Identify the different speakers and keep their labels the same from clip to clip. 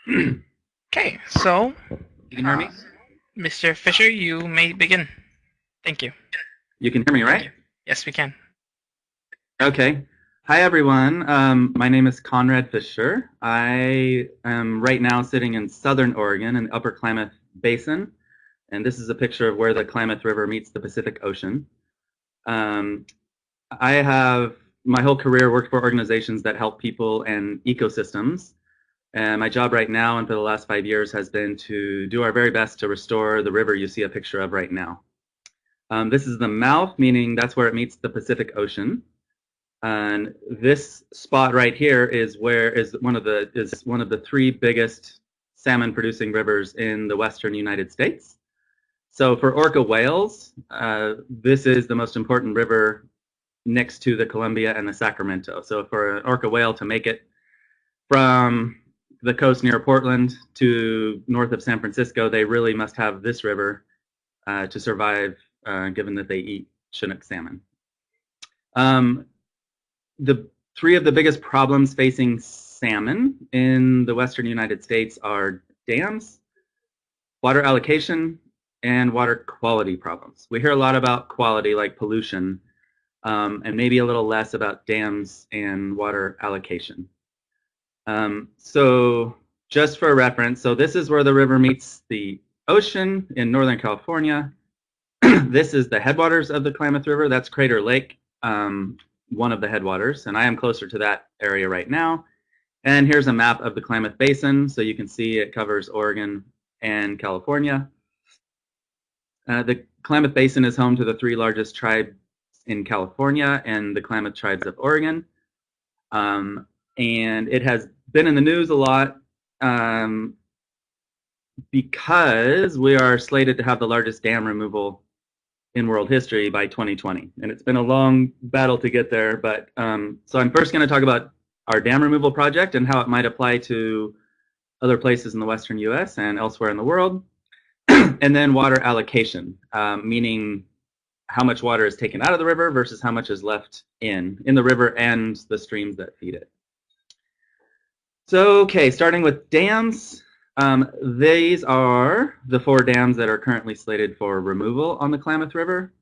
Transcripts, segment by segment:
Speaker 1: Okay, so
Speaker 2: You can hear me?
Speaker 1: Mr. Fisher, you may begin. Thank you.
Speaker 2: You can hear me, right?
Speaker 1: Yes, we can.
Speaker 2: Okay. Hi, everyone. My name is Konrad Fisher. I am right now sitting in southern Oregon in the upper Klamath Basin, and this is a picture of where the Klamath River meets the Pacific Ocean. Um, I have my whole career worked for organizations that help people and ecosystems. And my job right now and for the last 5 years has been to do our very best to restore the river you see a picture of right now. This is the mouth, meaning that's where it meets the Pacific Ocean. And this spot right here is one of the three biggest salmon producing rivers in the western United States. So for orca whales, this is the most important river next to the Columbia and the Sacramento. So for an orca whale to make it from the coast near Portland to north of San Francisco, they really must have this river to survive, given that they eat Chinook salmon. The three of the biggest problems facing salmon in the western United States are dams, water allocation, and water quality problems. We hear a lot about quality, like pollution, and maybe a little less about dams and water allocation. So just for reference, so this is where the river meets the ocean in Northern California. This is the headwaters of the Klamath River. That's Crater Lake, one of the headwaters, and I am closer to that area right now. And here's a map of the Klamath Basin, so you can see it covers Oregon and California. The Klamath Basin is home to the three largest tribes in California and the Klamath tribes of Oregon. And it has been in the news a lot because we are slated to have the largest dam removal in world history by 2020. And it's been a long battle to get there. But so I'm first going to talk about our dam removal project and how it might apply to other places in the western US and elsewhere in the world. And then water allocation, meaning how much water is taken out of the river versus how much is left in the river and the streams that feed it. So, okay, starting with dams. These are the 4 dams that are currently slated for removal on the Klamath River.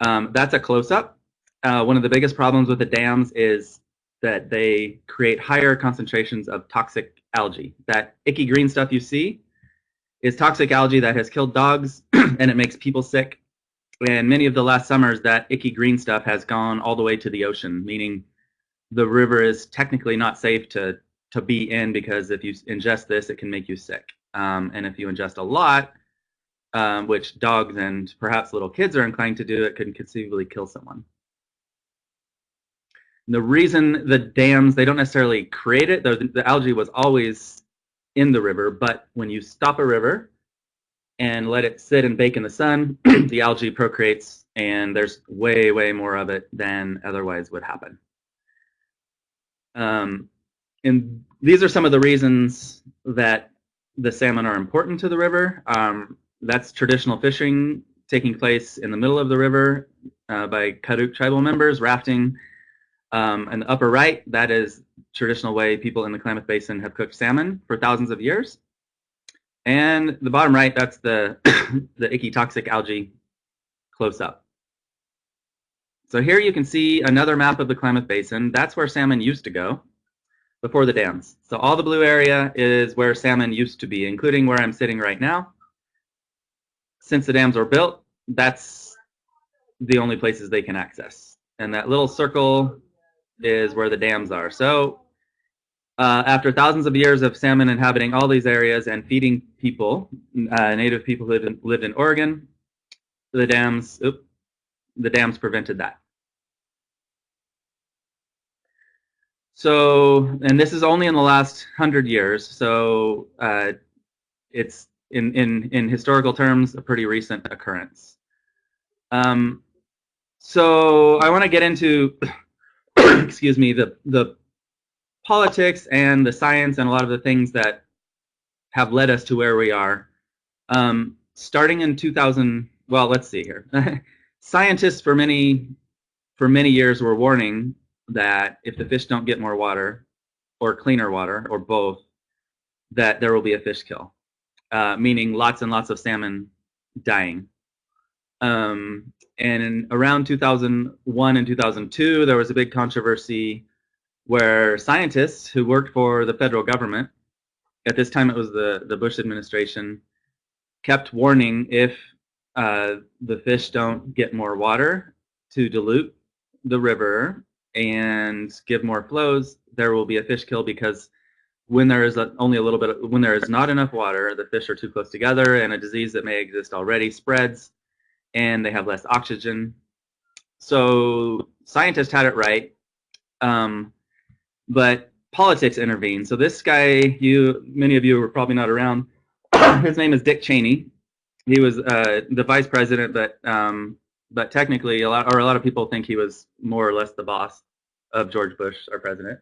Speaker 2: That's a close-up. One of the biggest problems with the dams is that they create higher concentrations of toxic algae. That icky green stuff you see is toxic algae that has killed dogs and it makes people sick. And many of the last summers, that icky green stuff has gone all the way to the ocean, meaning the river is technically not safe to be in, because if you ingest this, it can make you sick. And if you ingest a lot, which dogs and perhaps little kids are inclined to do, it could conceivably kill someone. And the reason the dams, they don't necessarily create it, the algae was always in the river, but when you stop a river and let it sit and bake in the sun, the algae procreates, and there's way, way more of it than otherwise would happen. And these are some of the reasons that the salmon are important to the river. That's traditional fishing taking place in the middle of the river by Karuk tribal members, rafting. And the upper right, that is traditional way people in the Klamath Basin have cooked salmon for thousands of years. And the bottom right, that's the the icky toxic algae close up. So here you can see another map of the Klamath Basin. That's where salmon used to go before the dams. So all the blue area is where salmon used to be, including where I'm sitting right now. Since the dams were built, that's the only places they can access. And that little circle is where the dams are. So after thousands of years of salmon inhabiting all these areas and feeding people, native people who lived in Oregon, the dams prevented that. So, and this is only in the last 100 years. So it's in historical terms a pretty recent occurrence. So I want to get into, excuse me, the politics and the science and a lot of the things that have led us to where we are. Starting in 2000, well, let's see here. Scientists for many years were warning that if the fish don't get more water or cleaner water or both, that there will be a fish kill, meaning lots and lots of salmon dying. And in around 2001 and 2002, there was a big controversy where scientists who worked for the federal government, at this time it was the Bush administration, kept warning if the fish don't get more water to dilute the river and give more flows, there will be a fish kill, because when there is only a little bit, when there is not enough water, the fish are too close together, and a disease that may exist already spreads, and they have less oxygen. So scientists had it right, but politics intervened. So this guy, many of you were probably not around. His name is Dick Cheney. He was the vice president, but technically, a lot of people think he was more or less the boss of George Bush, our president.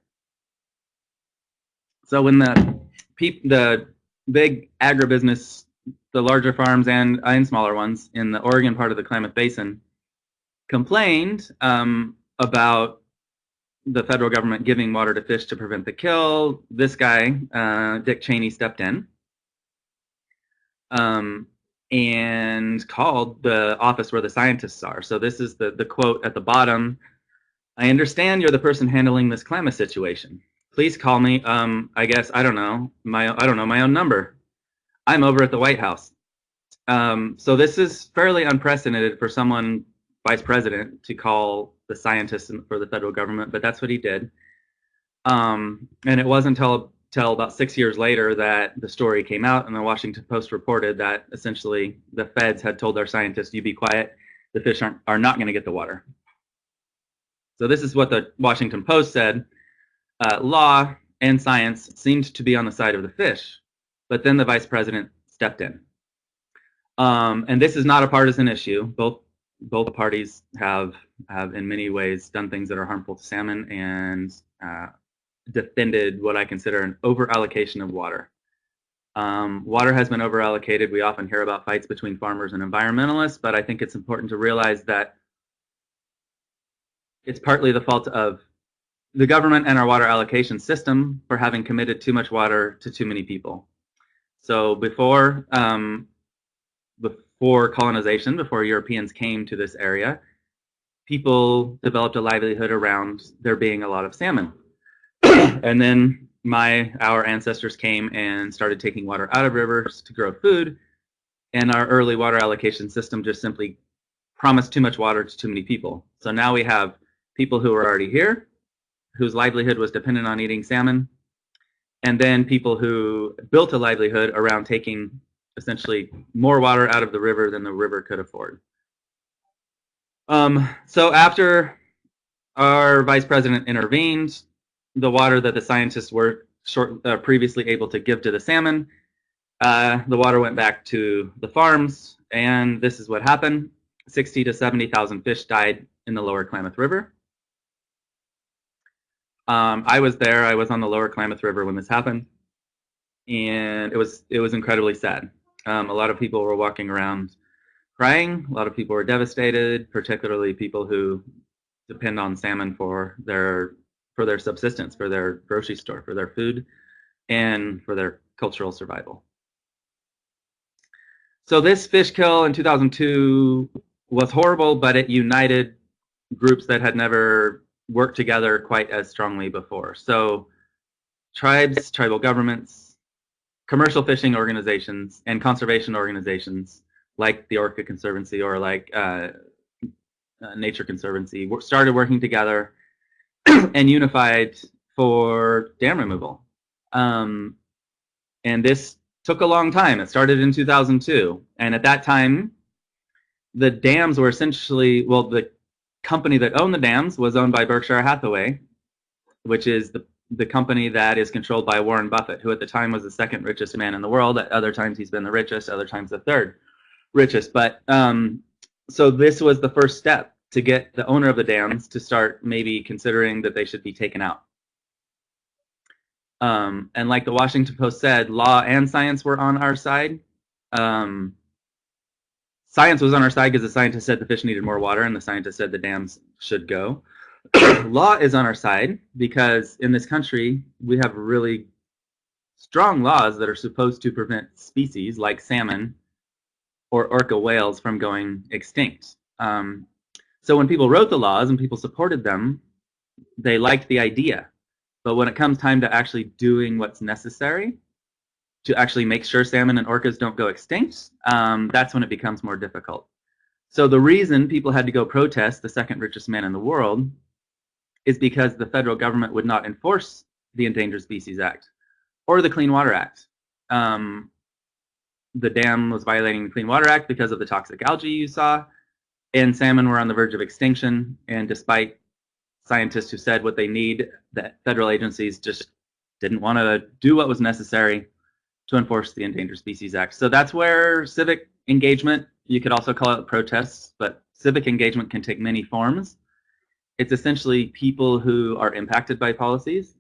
Speaker 2: So when the big agribusiness, the larger farms and smaller ones in the Oregon part of the Klamath Basin, complained about the federal government giving water to fish to prevent the kill, this guy, Dick Cheney, stepped in and called the office where the scientists are. So this is the quote at the bottom. "I understand you're the person handling this Klamath situation. Please call me. I guess I don't know my own number. I'm over at the White House." So this is fairly unprecedented for someone, vice president, to call the scientists for the federal government, but that's what he did. And it wasn't until about 6 years later that the story came out, and the Washington Post reported that essentially the feds had told their scientists, "You be quiet. The fish are not going to get the water." So this is what the Washington Post said. Law and science seemed to be on the side of the fish, but then the vice president stepped in. And this is not a partisan issue. Both parties have in many ways done things that are harmful to salmon and defended what I consider an over-allocation of water. Water has been over-allocated. We often hear about fights between farmers and environmentalists, but I think it's important to realize that it's partly the fault of the government and our water allocation system for having committed too much water to too many people. So before colonization, before Europeans came to this area, people developed a livelihood around there being a lot of salmon. And then our ancestors came and started taking water out of rivers to grow food, and our early water allocation system just simply promised too much water to too many people. So now we have people who are already here, whose livelihood was dependent on eating salmon, and then people who built a livelihood around taking essentially more water out of the river than the river could afford. So after our vice president intervened, the water that the scientists were previously able to give to the salmon, the water went back to the farms, and this is what happened. 60 to 70,000 fish died in the lower Klamath River. I was there. I was on the lower Klamath River when this happened, and it was incredibly sad. A lot of people were walking around crying. A lot of people were devastated, particularly people who depend on salmon for their subsistence, for their grocery store, for their food, and for their cultural survival. So this fish kill in 2002 was horrible, but it united groups that had never worked together quite as strongly before. So tribes, tribal governments, commercial fishing organizations, and conservation organizations like the Orca Conservancy or like Nature Conservancy started working together and unified for dam removal. And this took a long time. It started in 2002. And at that time, the dams were essentially, well, the company that owned the dams was owned by Berkshire Hathaway, which is the company that is controlled by Warren Buffett, who at the time was the second richest man in the world. At other times, he's been the richest, other times the third richest. But so this was the first step to get the owner of the dams to start maybe considering that they should be taken out. And like the Washington Post said, law and science were on our side. Science was on our side because the scientists said the fish needed more water, and the scientists said the dams should go. Law is on our side because in this country, we have really strong laws that are supposed to prevent species like salmon or orca whales from going extinct. So when people wrote the laws and people supported them, they liked the idea. But when it comes time to actually doing what's necessary to actually make sure salmon and orcas don't go extinct, that's when it becomes more difficult. So the reason people had to go protest the second richest man in the world is because the federal government would not enforce the Endangered Species Act or the Clean Water Act. The dam was violating the Clean Water Act because of the toxic algae you saw, and salmon were on the verge of extinction. And despite scientists who said what they need, the federal agencies just didn't want to do what was necessary to enforce the Endangered Species Act. So that's where civic engagement, you could also call it protests, but civic engagement can take many forms. It's essentially people who are impacted by policies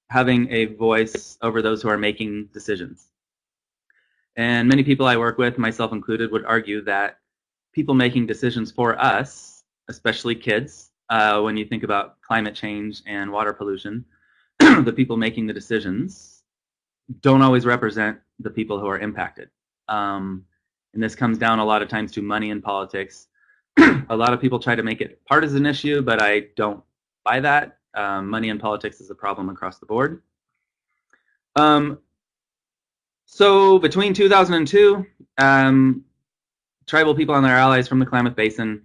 Speaker 2: having a voice over those who are making decisions. And many people I work with, myself included, would argue that people making decisions for us, especially kids, when you think about climate change and water pollution, the people making the decisions don't always represent the people who are impacted. And this comes down a lot of times to money in politics. A lot of people try to make it a partisan issue, but I don't buy that. Money in politics is a problem across the board. So between 2002, tribal people and their allies from the Klamath Basin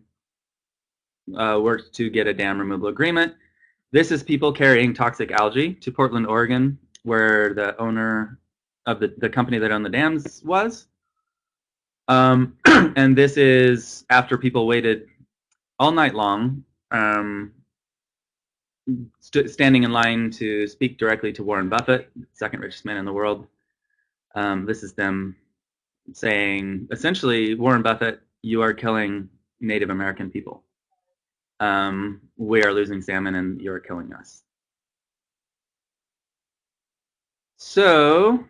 Speaker 2: worked to get a dam removal agreement. This is people carrying toxic algae to Portland, Oregon, where the owner of the company that owned the dams was. And this is after people waited all night long, standing in line to speak directly to Warren Buffett, second richest man in the world. This is them saying, essentially, Warren Buffett, you are killing Native American people. We are losing salmon and you're killing us. So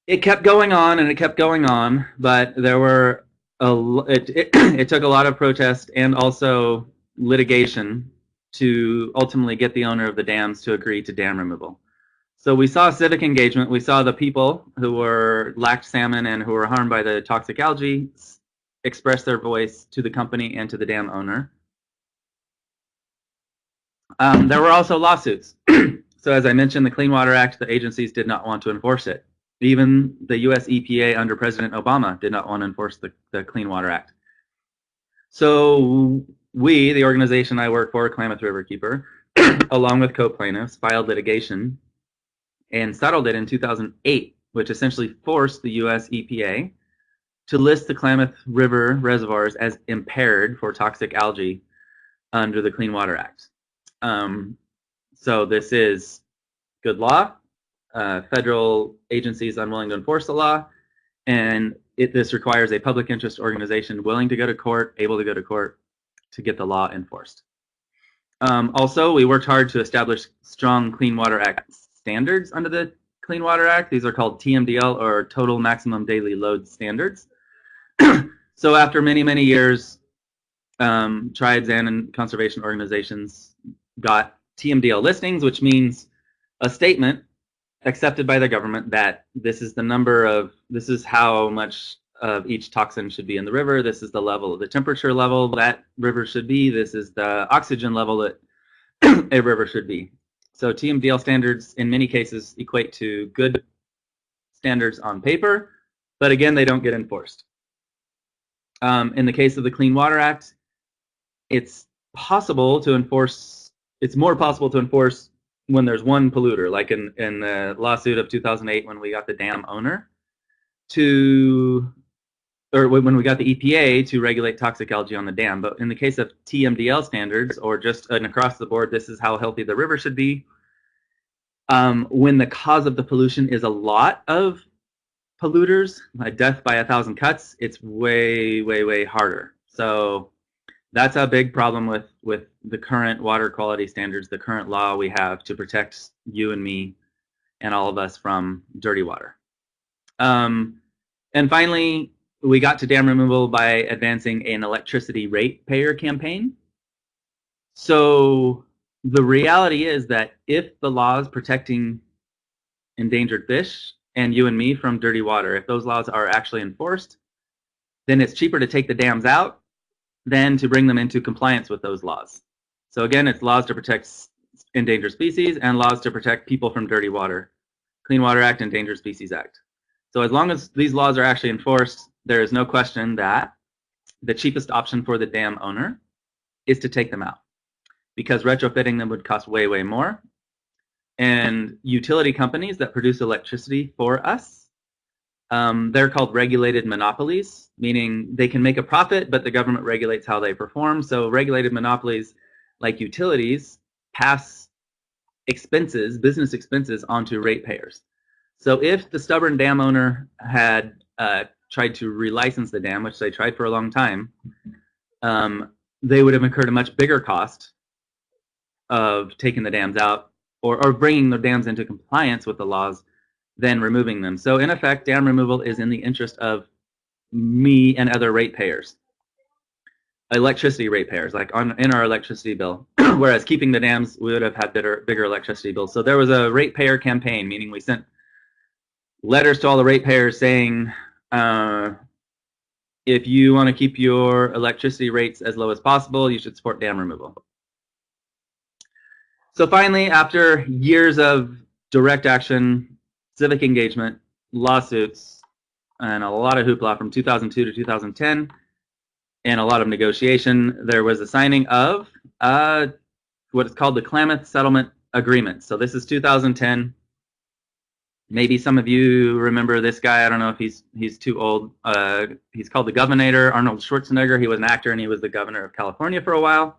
Speaker 2: it kept going on and it kept going on, but there were it took a lot of protest and also litigation to ultimately get the owner of the dams to agree to dam removal. So we saw civic engagement. We saw the people who lacked salmon and who were harmed by the toxic algae express their voice to the company and to the dam owner. There were also lawsuits. So as I mentioned, the Clean Water Act, the agencies did not want to enforce it. Even the US EPA under President Obama did not want to enforce the Clean Water Act. So we, the organization I work for, Klamath Riverkeeper, along with co-plaintiffs, filed litigation and settled it in 2008, which essentially forced the US EPA to list the Klamath River reservoirs as impaired for toxic algae under the Clean Water Act. So this is good law. Federal agencies unwilling to enforce the law, and this requires a public interest organization willing to go to court, able to go to court to get the law enforced. Also, we worked hard to establish strong Clean Water Act standards under the Clean Water Act. These are called TMDL, or Total Maximum Daily Load Standards. So after many, many years, tribes and conservation organizations got TMDL listings, which means a statement accepted by the government that this is this is how much of each toxin should be in the river, this is the level, the temperature level that river should be, this is the oxygen level that a river should be. So TMDL standards in many cases equate to good standards on paper, but again, they don't get enforced. In the case of the Clean Water Act, it's possible to enforce, it's more possible to enforce when there's one polluter, like in the lawsuit of 2008 when we got the dam owner or when we got the EPA to regulate toxic algae on the dam. But in the case of TMDL standards, or just an across the board, this is how healthy the river should be, when the cause of the pollution is a lot of polluters, like death by 1,000 cuts, it's way, way, way harder. So that's a big problem with the current water quality standards, the current law we have to protect you and me and all of us from dirty water. And finally, we got to dam removal by advancing an electricity ratepayer campaign. So the reality is that if the laws protecting endangered fish and you and me from dirty water, if those laws are actually enforced, then it's cheaper to take the dams out than to bring them into compliance with those laws. So again, it's laws to protect endangered species and laws to protect people from dirty water. Clean Water Act, Endangered Species Act. So as long as these laws are actually enforced, there is no question that the cheapest option for the dam owner is to take them out, because retrofitting them would cost way, way more. And utility companies that produce electricity for us, they're called regulated monopolies, meaning they can make a profit, but the government regulates how they perform. So regulated monopolies like utilities pass expenses, business expenses, onto ratepayers. So if the stubborn dam owner had tried to relicense the dam, which they tried for a long time, they would have incurred a much bigger cost of taking the dams out or bringing the dams into compliance with the laws than removing them. So in effect, dam removal is in the interest of me and other ratepayers, electricity ratepayers, like in our electricity bill. Whereas keeping the dams, we would have had bigger electricity bills. So there was a ratepayer campaign, meaning we sent letters to all the ratepayers saying, if you want to keep your electricity rates as low as possible, you should support dam removal. So finally, after years of direct action, civic engagement, lawsuits, and a lot of hoopla from 2002 to 2010, and a lot of negotiation, there was a signing of what is called the Klamath Settlement Agreement. So this is 2010. Maybe some of you remember this guy. I don't know if he's too old. He's called the Governor, Arnold Schwarzenegger. He was an actor, and he was the governor of California for a while.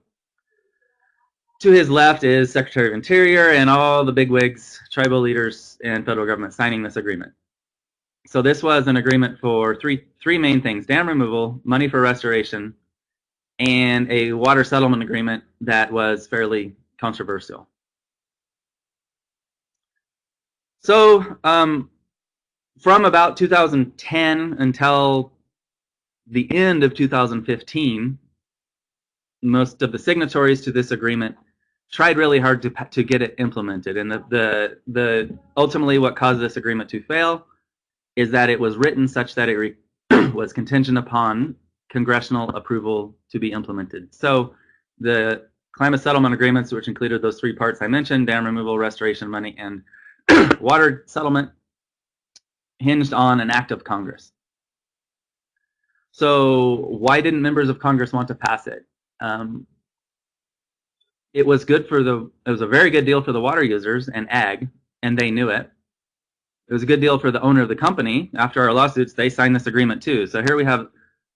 Speaker 2: To his left is Secretary of Interior and all the bigwigs, tribal leaders, and federal government signing this agreement. So this was an agreement for three main things: dam removal, money for restoration, and a water settlement agreement that was fairly controversial. So from about 2010 until the end of 2015, most of the signatories to this agreement tried really hard to get it implemented. And the ultimately what caused this agreement to fail is that it was written such that it was contingent upon congressional approval to be implemented. So the Klamath settlement agreements, which included those three parts I mentioned, dam removal, restoration money, and water settlement, hinged on an act of Congress. So why didn't members of Congress want to pass it? It was a very good deal for the water users and ag, and they knew it. It was a good deal for the owner of the company. After our lawsuits, they signed this agreement too. So here we have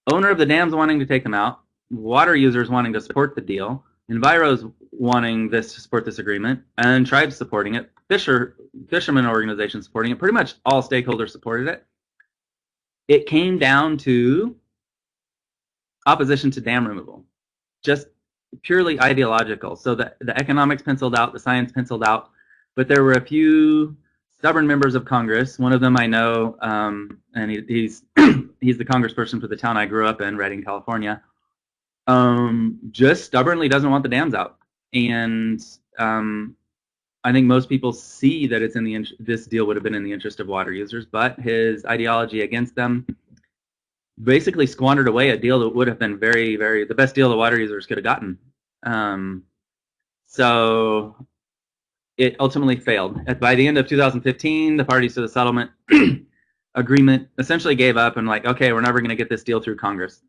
Speaker 2: owner of the dams wanting to take them out, water users wanting to support the deal, enviros wanting to support this agreement, and tribes supporting it, fishermen organizations supporting it. Pretty much all stakeholders supported it. It came down to opposition to dam removal, just purely ideological. So the economics penciled out, the science penciled out, but there were a few stubborn members of Congress. One of them I know, and he's he's the congressperson for the town I grew up in, Redding, California. Just stubbornly doesn't want the dams out, and I think most people see that it's in this deal would have been in the interest of water users, but his ideology against them basically squandered away a deal that would have been the best deal the water users could have gotten. So it ultimately failed. By the end of 2015, the parties to the settlement agreement essentially gave up and like, okay, we're never going to get this deal through Congress.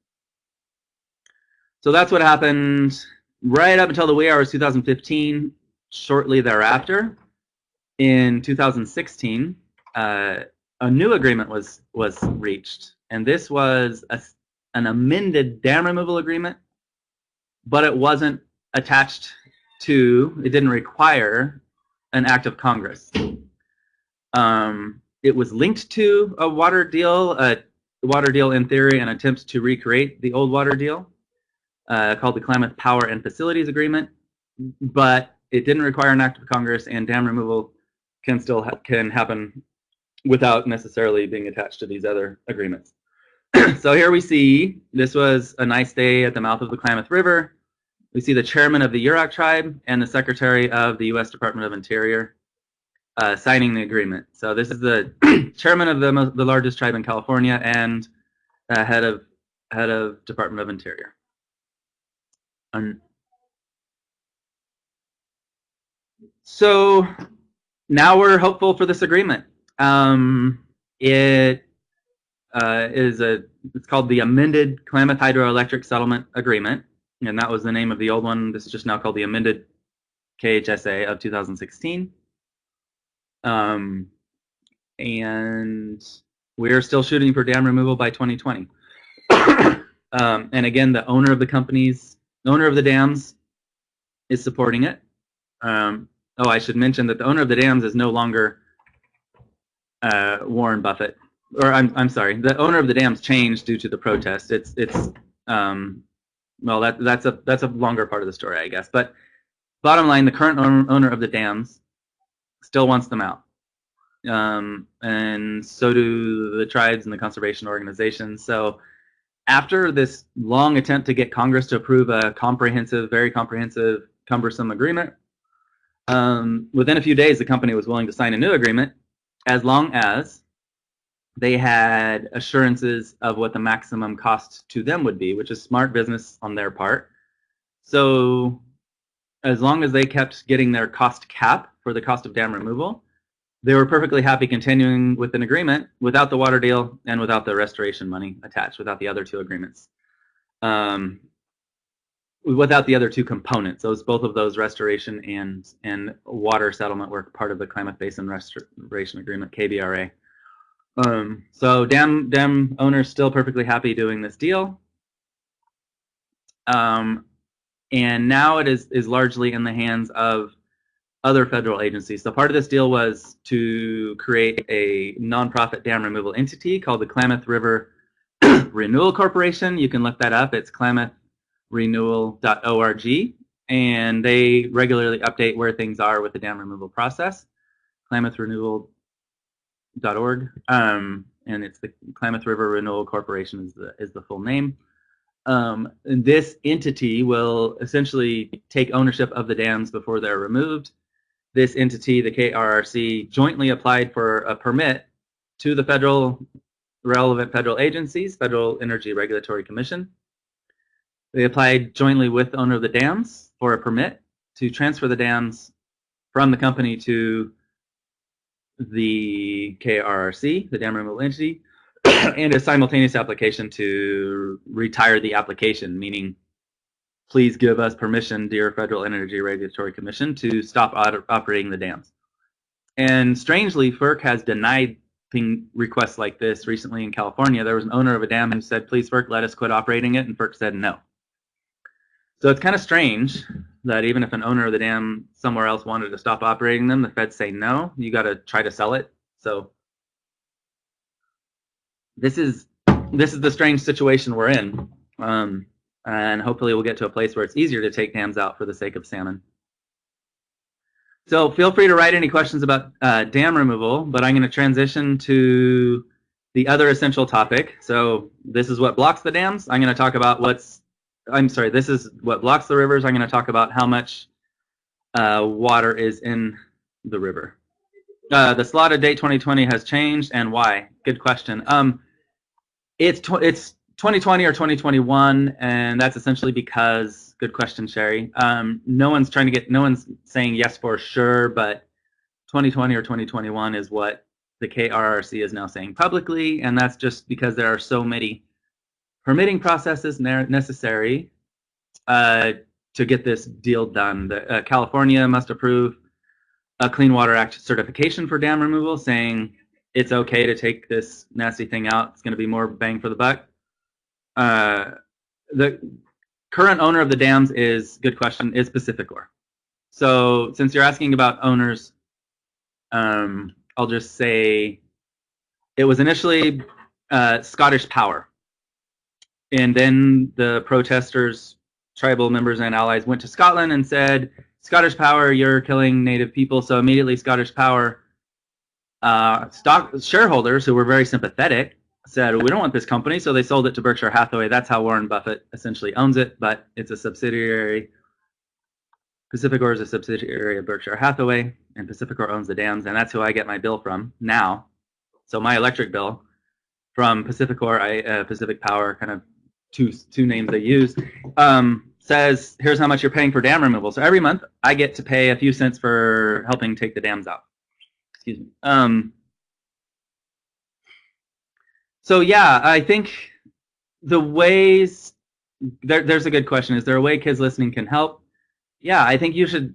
Speaker 2: So that's what happened right up until the wee hours 2015. Shortly thereafter, in 2016, a new agreement was reached, and this was an amended dam removal agreement, but it wasn't attached to, it didn't require an act of Congress. It was linked to a water deal in theory, and attempts to recreate the old water deal called the Klamath Power and Facilities Agreement, but it didn't require an act of Congress, and dam removal can happen without necessarily being attached to these other agreements. So here we see, this was a nice day at the mouth of the Klamath River. we see the chairman of the Yurok tribe and the secretary of the U.S. Department of Interior signing the agreement. So this is the chairman of the largest tribe in California and head of Department of Interior. So now we're hopeful for this agreement. It's called the amended Klamath Hydroelectric Settlement Agreement, and that was the name of the old one. This is just now called the amended KHSA of 2016. And we're still shooting for dam removal by 2020. And again, the owner of the dams is supporting it. Oh, I should mention that the owner of the dams is no longer Warren Buffett. Or I'm sorry, the owner of the dams changed due to the protest. Well, that's a longer part of the story, I guess. But bottom line, the current owner of the dams still wants them out, and so do the tribes and the conservation organizations. So after this long attempt to get Congress to approve a very comprehensive, cumbersome agreement, within a few days, the company was willing to sign a new agreement as long as they had assurances of what the maximum cost to them would be, which is smart business on their part. So as long as they kept getting their cost cap for the cost of dam removal, they were perfectly happy continuing with an agreement without the water deal and without the restoration money attached, without the other two agreements. Without the other two components. Both of those restoration and water settlement were part of the Klamath Basin Restoration Agreement, KBRA. So dam owners still perfectly happy doing this deal. And now it is largely in the hands of other federal agencies. So part of this deal was to create a nonprofit dam removal entity called the Klamath River Renewal Corporation. You can look that up. It's klamathrenewal.org, and they regularly update where things are with the dam removal process. klamathrenewal.org, and it's the Klamath River Renewal Corporation is the full name. And this entity will essentially take ownership of the dams before they're removed. This entity, the KRRC, jointly applied for a permit to the relevant federal agencies, Federal Energy Regulatory Commission. They applied jointly with the owner of the dams for a permit to transfer the dams from the company to the KRRC, the dam removal entity, and a simultaneous application to retire the application, meaning please give us permission, dear Federal Energy Regulatory Commission, to stop operating the dams. And strangely, FERC has denied requests like this recently in California. There was an owner of a dam who said, please, FERC, let us quit operating it, and FERC said no. So it's kind of strange that even if an owner of the dam somewhere else wanted to stop operating them, the feds say no, you got to try to sell it. So this is the strange situation we're in. And hopefully we'll get to a place where it's easier to take dams out for the sake of salmon. So feel free to write any questions about dam removal, but I'm going to transition to the other essential topic. So this is what blocks the dams. I'm going to talk about this is what blocks the rivers. I'm going to talk about how much water is in the river. The slotted date 2020 has changed, and why? Good question. It's 2020 or 2021, and that's essentially because, good question, Sherry. No one's saying yes for sure, but 2020 or 2021 is what the KRRC is now saying publicly, and that's just because there are so many permitting processes necessary to get this deal done. California must approve a Clean Water Act certification for dam removal, saying it's okay to take this nasty thing out. It's going to be more bang for the buck. The current owner of the dams is PacifiCorp. So since you're asking about owners, I'll just say it was initially Scottish Power. And then the protesters, tribal members and allies, went to Scotland and said, Scottish Power, you're killing native people. So immediately Scottish Power shareholders who were very sympathetic said, we don't want this company. So they sold it to Berkshire Hathaway. That's how Warren Buffett essentially owns it, but it's a subsidiary Pacificor is a subsidiary of Berkshire Hathaway, and Pacificor owns the dams, and that's who I get my bill from now. So my electric bill from Pacificor, Pacific Power, kind of two names they use, says here's how much you're paying for dam removal. So every month I get to pay a few cents for helping take the dams out. Excuse me. So yeah, I think the ways, there's a good question. Is there a way kids listening can help? Yeah, I think you should,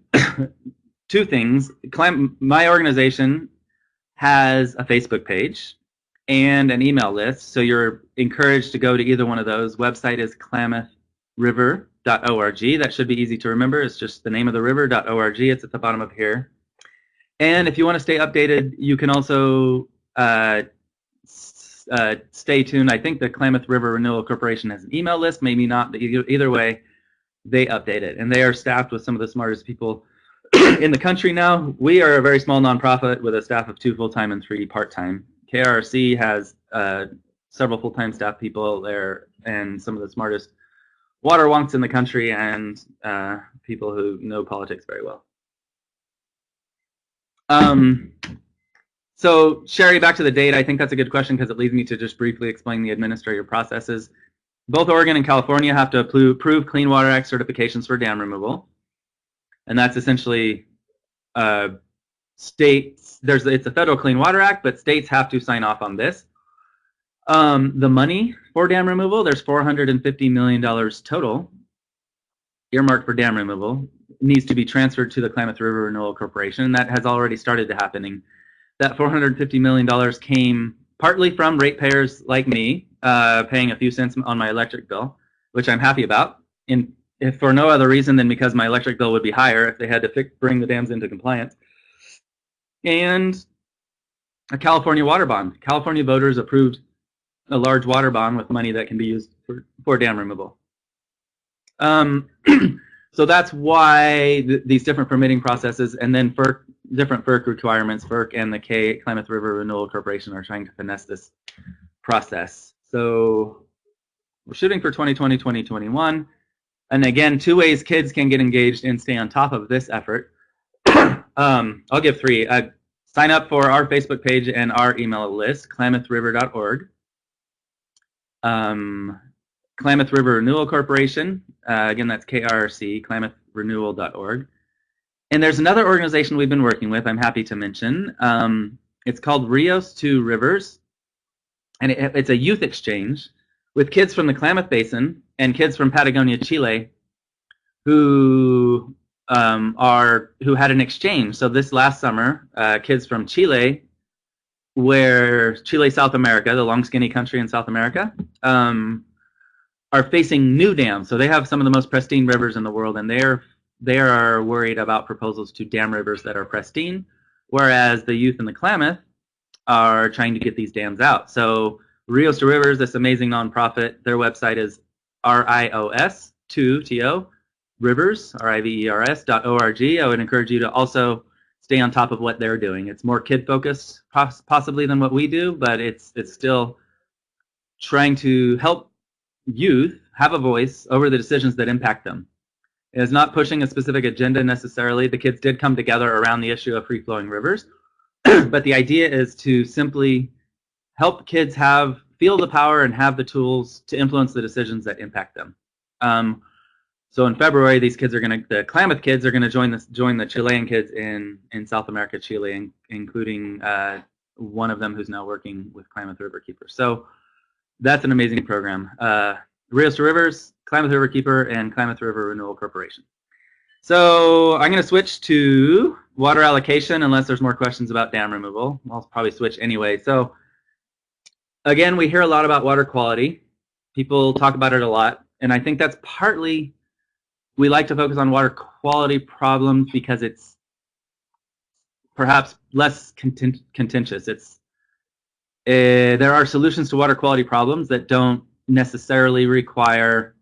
Speaker 2: two things. My organization has a Facebook page and an email list, so you're encouraged to go to either one of those. Website is klamathriver.org. That should be easy to remember. It's just the name of the river.org. It's at the bottom of here. And if you want to stay updated, you can also stay tuned. I think the Klamath River Renewal Corporation has an email list, maybe not, but either way, they update it. And they are staffed with some of the smartest people in the country now. We are a very small nonprofit with a staff of 2 full-time and 3 part-time. KRC has several full-time staff people there and some of the smartest water wonks in the country and people who know politics very well. So Sherry, back to the date, I think that's a good question because it leads me to just briefly explain the administrative processes. Both Oregon and California have to approve Clean Water Act certifications for dam removal. And that's essentially states, it's a federal Clean Water Act, but states have to sign off on this. The money for dam removal, there's $450 million total earmarked for dam removal, needs to be transferred to the Klamath River Renewal Corporation, and that has already started to happening. That $450 million came partly from ratepayers like me, paying a few cents on my electric bill, which I'm happy about, if for no other reason than because my electric bill would be higher if they had to bring the dams into compliance. And a California water bond. California voters approved a large water bond with money that can be used for dam removal. So that's why these different permitting processes, and then different FERC requirements, FERC and the Klamath River Renewal Corporation are trying to finesse this process. So we're shooting for 2020, 2021. And again, 2 ways kids can get engaged and stay on top of this effort. I'll give 3. Sign up for our Facebook page and our email list, klamathriver.org. Klamath River Renewal Corporation, again, that's KRC, klamathrenewal.org. And there's another organization we've been working with, I'm happy to mention. It's called Rios to Rivers, and it's a youth exchange with kids from the Klamath Basin and kids from Patagonia, Chile, who had an exchange. So this last summer, kids from Chile, Chile, South America, the long skinny country in South America, are facing new dams. So they have some of the most pristine rivers in the world, and they are worried about proposals to dam rivers that are pristine, whereas the youth in the Klamath are trying to get these dams out. So Rios to Rivers, this amazing nonprofit, their website is RIOS2TO Rivers, RIVERS.org. I would encourage you to also stay on top of what they're doing. It's more kid focused possibly than what we do, but it's still trying to help youth have a voice over the decisions that impact them. It is not pushing a specific agenda necessarily. The kids did come together around the issue of free-flowing rivers, but the idea is to simply help kids feel the power and have the tools to influence the decisions that impact them. So in February, the Klamath kids are gonna join the Chilean kids in South America, Chile, including one of them who's now working with Klamath Riverkeeper. So that's an amazing program. Rios to Rivers, Klamath Riverkeeper, and Klamath River Renewal Corporation. So I'm going to switch to water allocation unless there's more questions about dam removal. I'll probably switch anyway. So again, we hear a lot about water quality. People talk about it a lot. And I think that's partly, we like to focus on water quality problems because it's perhaps less contentious. There are solutions to water quality problems that don't necessarily require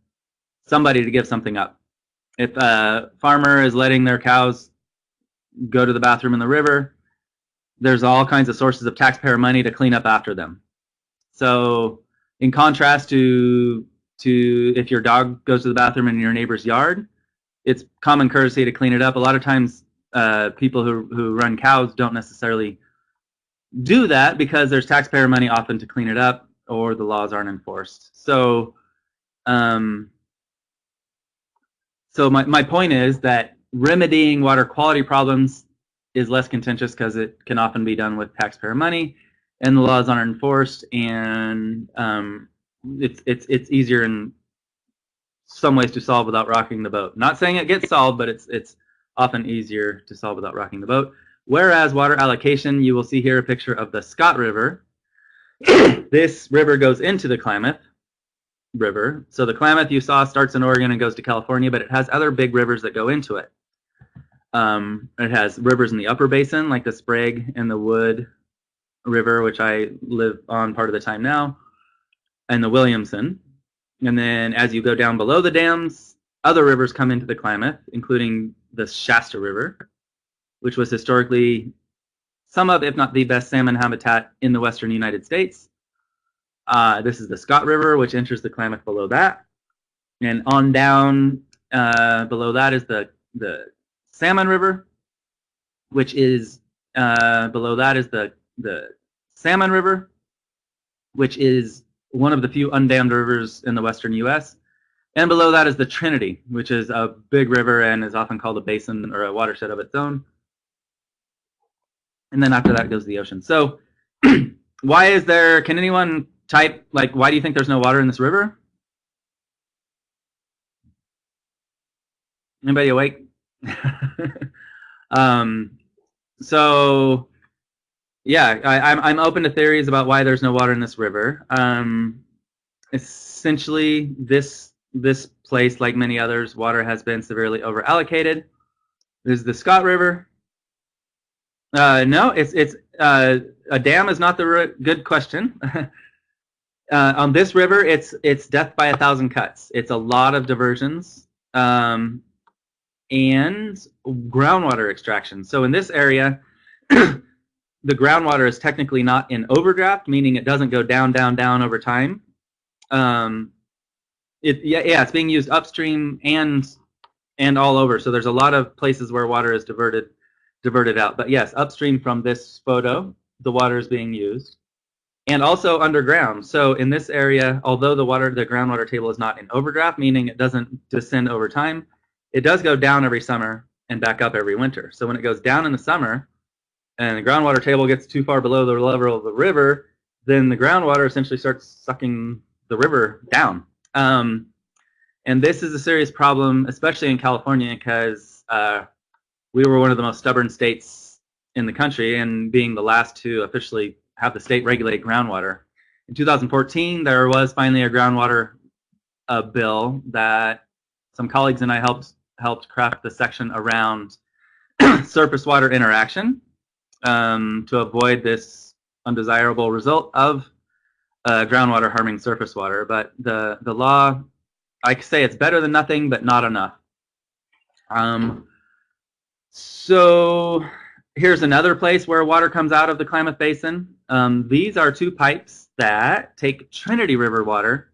Speaker 2: somebody to give something up. If a farmer is letting their cows go to the bathroom in the river, there's all kinds of sources of taxpayer money to clean up after them. So in contrast to if your dog goes to the bathroom in your neighbor's yard, it's common courtesy to clean it up. A lot of times, people who run cows don't necessarily do that because there's taxpayer money often to clean it up, or the laws aren't enforced. So, my point is that remedying water quality problems is less contentious because it can often be done with taxpayer money, and the laws aren't enforced, and it's easier in some ways to solve without rocking the boat. Not saying it gets solved, but it's often easier to solve without rocking the boat. Whereas water allocation, you will see here a picture of the Scott River. This river goes into the Klamath River. So the Klamath you saw starts in Oregon and goes to California, but it has other big rivers that go into it. It has rivers in the upper basin, like the Sprague and the Wood River, which I live on part of the time now, and the Williamson. And then as you go down below the dams, other rivers come into the Klamath, including the Shasta River, which was historically some of, if not the best salmon habitat in the western United States. This is the Scott River, which enters the Klamath below that. And on down below that is the Salmon River, which is below that is the Salmon River, which is one of the few undammed rivers in the western U.S. And below that is the Trinity, which is a big river and is often called a basin or a watershed of its own. And then after that goes the ocean. So why is there, can anyone type, like, why do you think there's no water in this river? Anybody awake? So yeah, I'm open to theories about why there's no water in this river. Essentially, this place, like many others, water has been severely overallocated. This is the Scott River. No, it's a dam is not the good question. On this river, it's death by 1,000 cuts. It's a lot of diversions and groundwater extraction. So in this area, the groundwater is technically not in overdraft, meaning it doesn't go down, down, down over time. It's being used upstream and all over. So there's a lot of places where water is diverted out. But yes, upstream from this photo, the water is being used, and also underground. So in this area, although the groundwater table is not in overdraft, meaning it doesn't descend over time, it does go down every summer and back up every winter. So when it goes down in the summer and the groundwater table gets too far below the level of the river, then the groundwater essentially starts sucking the river down. And this is a serious problem, especially in California, because we were one of the most stubborn states in the country, and being the last to officially have the state regulate groundwater. In 2014, there was finally a groundwater bill that some colleagues and I helped craft the section around surface water interaction to avoid this undesirable result of groundwater harming surface water. But the law, I say it's better than nothing, but not enough. So here's another place where water comes out of the Klamath Basin. These are two pipes that take Trinity River water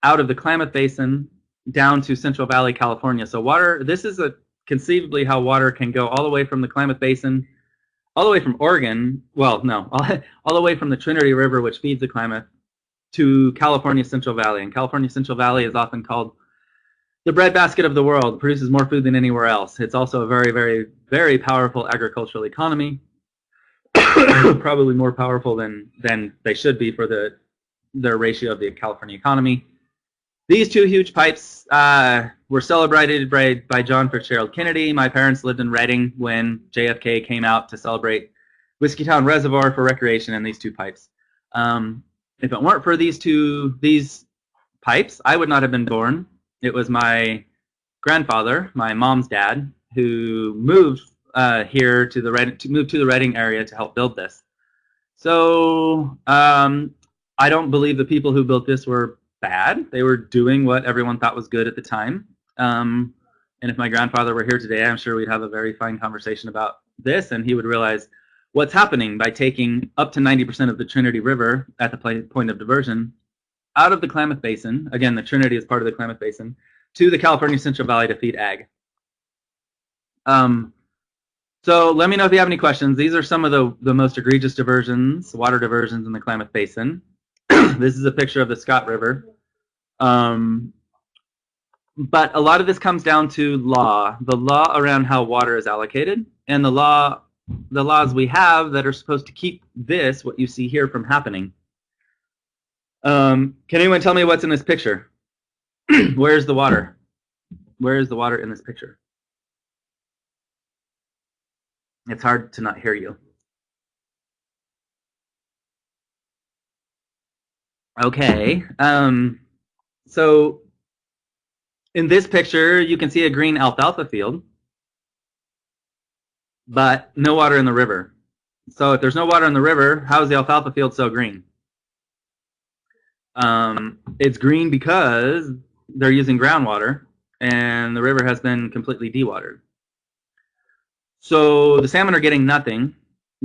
Speaker 2: out of the Klamath Basin down to Central Valley, California. So water, this is conceivably how water can go all the way from the Klamath Basin, all the way from Oregon, well, no, all the way from the Trinity River, which feeds the Klamath, to California Central Valley. And California Central Valley is often called the breadbasket of the world. It produces more food than anywhere else. It's also a very, very, very powerful agricultural economy, probably more powerful than they should be for their ratio of the California economy. These two huge pipes were celebrated by John Fitzgerald Kennedy. My parents lived in Redding when JFK came out to celebrate Whiskeytown Reservoir for recreation and these two pipes. If it weren't for these pipes, I would not have been born. It was my grandfather, my mom's dad, who moved here to the Redding area to help build this. So I don't believe the people who built this were bad. They were doing what everyone thought was good at the time. And if my grandfather were here today, I'm sure we'd have a very fine conversation about this, and he would realize what's happening by taking up to 90% of the Trinity River at the point of diversion out of the Klamath Basin. Again, the Trinity is part of the Klamath Basin. to the California Central Valley to feed ag. So let me know if you have any questions. These are some of the most egregious diversions, water diversions in the Klamath Basin. This is a picture of the Scott River. But a lot of this comes down to law, the law around how water is allocated, and the laws we have that are supposed to keep this, what you see here, from happening. Can anyone tell me what's in this picture? Where's the water? Where is the water in this picture? It's hard to not hear you. Okay. So in this picture, you can see a green alfalfa field, but no water in the river. So if there's no water in the river, how is the alfalfa field so green? It's green because they're using groundwater, and the river has been completely dewatered. So the salmon are getting nothing,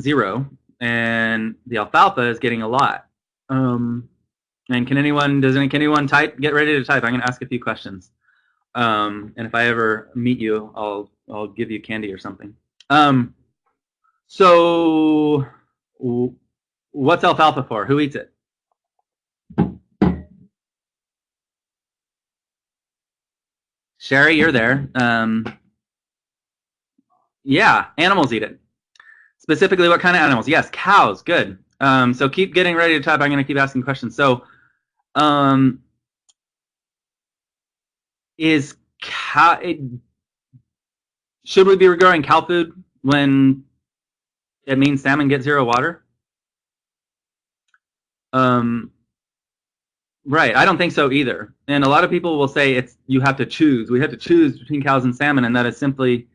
Speaker 2: 0, and the alfalfa is getting a lot. And can anyone type? Get ready to type. I'm going to ask a few questions. And if I ever meet you, I'll give you candy or something. So what's alfalfa for? Who eats it? Sherry, you're there. Yeah, animals eat it. Specifically, what kind of animals? Yes, cows. Good. So keep getting ready to type. I'm going to keep asking questions. So, should we be growing cow food when it means salmon get 0 water? Right. I don't think so either. And a lot of people will say you have to choose. We have to choose between cows and salmon, and that is simply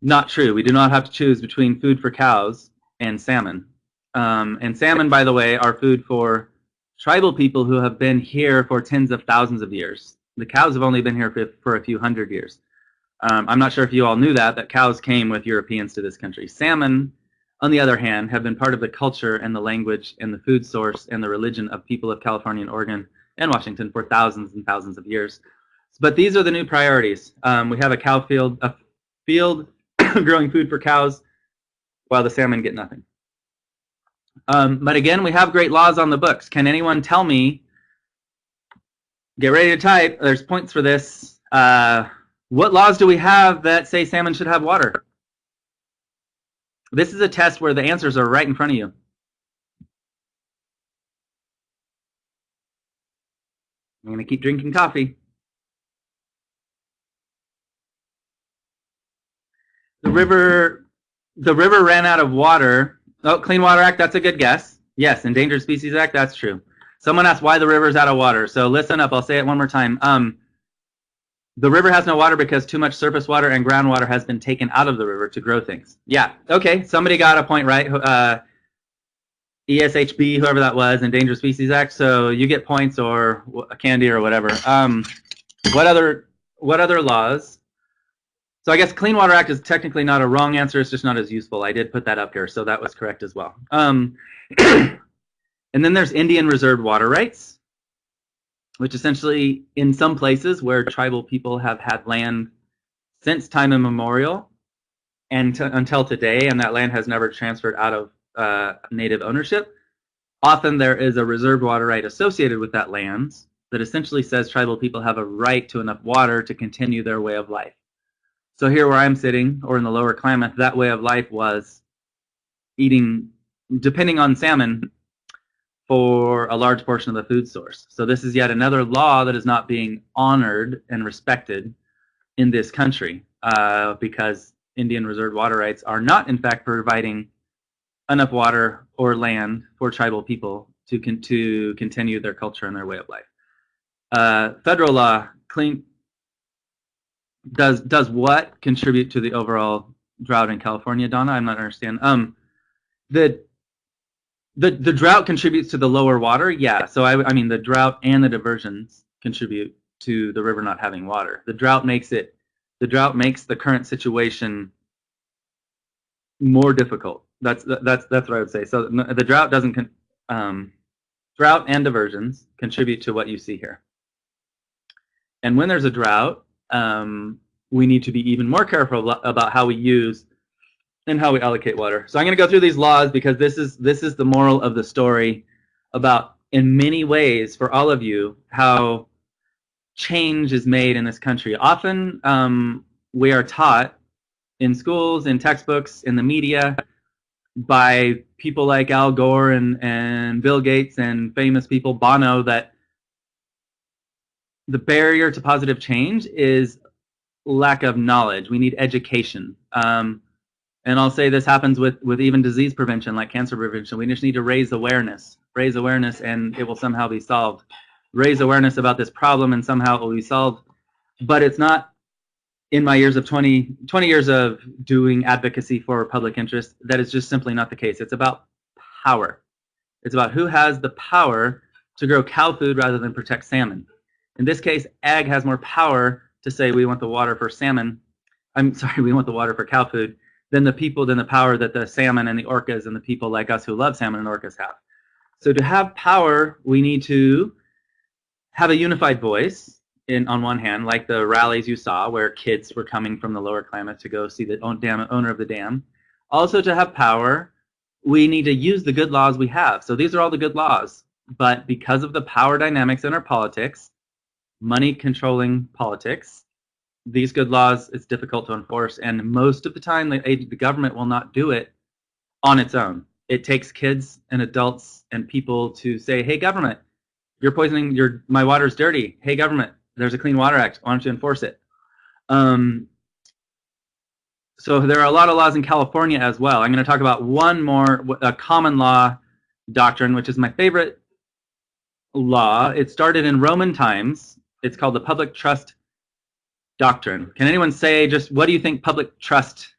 Speaker 2: not true. We do not have to choose between food for cows and salmon. And salmon, by the way, are food for tribal people who have been here for tens of thousands of years. The cows have only been here for a few hundred years. I'm not sure if you all knew that cows came with Europeans to this country. Salmon, on the other hand, have been part of the culture and the language and the food source and the religion of people of California and Oregon and Washington for thousands and thousands of years. But these are the new priorities. We have a field growing food for cows while the salmon get nothing. But again, we have great laws on the books. Can anyone tell me, get ready to type, there's points for this, what laws do we have that say salmon should have water? This is a test where the answers are right in front of you. I'm going to keep drinking coffee. The river ran out of water. Oh, Clean Water Act, that's a good guess. Yes, Endangered Species Act, that's true. Someone asked why the river's out of water. So listen up, I'll say it one more time. The river has no water because too much surface water and groundwater has been taken out of the river to grow things. Yeah, okay, somebody got a point right. ESHB, whoever that was, Endangered Species Act. So you get points or a candy or whatever. What other laws? So I guess Clean Water Act is technically not a wrong answer. It's just not as useful. I did put that up here, so that was correct as well. And then there's Indian reserved water rights, which essentially, in some places where tribal people have had land since time immemorial and until today, and that land has never transferred out of native ownership, often there is a reserved water right associated with that land that essentially says tribal people have a right to enough water to continue their way of life. So here where I'm sitting, or in the lower Klamath, that way of life was eating, depending on salmon, for a large portion of the food source. So this is yet another law that is not being honored and respected in this country because Indian reserved water rights are not, in fact, providing enough water or land for tribal people to continue their culture and their way of life. Federal law does what contribute to the overall drought in California, Donna? I'm not understanding. The drought contributes to the lower water, yeah. So I mean the drought and the diversions contribute to the river not having water. The drought makes the current situation more difficult. That's what I would say. So the drought doesn't drought and diversions contribute to what you see here. And when there's a drought, we need to be even more careful about how we use and how we allocate water. So I'm going to go through these laws because this is the moral of the story about, in many ways, for all of you, how change is made in this country. Often we are taught in schools, in textbooks, in the media, by people like Al Gore and Bill Gates and famous people, Bono, that the barrier to positive change is lack of knowledge. We need education. And I'll say this happens with even disease prevention, like cancer prevention. We just need to raise awareness, and it will somehow be solved. Raise awareness about this problem, and somehow it will be solved. But it's not, in my years of 20 years of doing advocacy for public interest, that is just simply not the case. It's about power. It's about who has the power to grow cow food rather than protect salmon. In this case, ag has more power to say we want the water for salmon. I'm sorry, we want the water for cow food than the power that the salmon and the orcas and the people like us who love salmon and orcas have. So to have power, we need to have a unified voice on one hand, like the rallies you saw where kids were coming from the lower Klamath to go see the owner of the dam. Also, to have power, we need to use the good laws we have. So these are all the good laws. But because of the power dynamics in our politics, money controlling politics, these good laws, it's difficult to enforce. And most of the time, the government will not do it on its own. It takes kids and adults and people to say, hey, government, you're poisoning my water's dirty. Hey, government, there's a Clean Water Act. Why don't you enforce it? So there are a lot of laws in California as well. I'm going to talk about one more, a common law doctrine, which is my favorite law. It started in Roman times. It's called the Public Trust Doctrine. Can anyone say just what do you think public trust